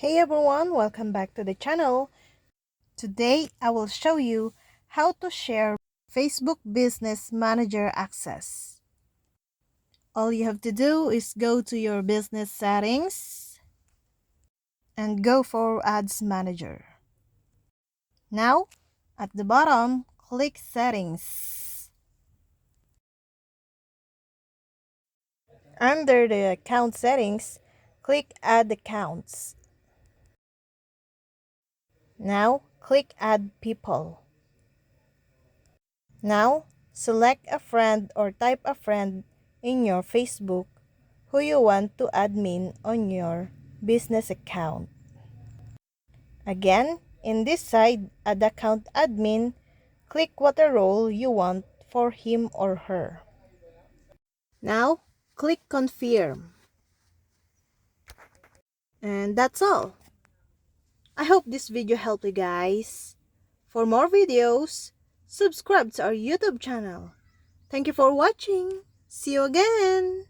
Hey everyone, welcome back to the channel. Today I will show you how to share Facebook Business Manager access. All you have to do is go to your business settings and go for Ads Manager. Now, at the bottom, click Settings. Under the Account Settings, click Add Accounts. Now, click Add People. Now, select a friend or type a friend in your Facebook who you want to admin on your business account. Again, in this side, Add Account Admin, click what role you want for him or her. Now, click Confirm. And that's all. I hope this video helped you guys. For more videos, subscribe to our YouTube channel. Thank you for watching. See you again.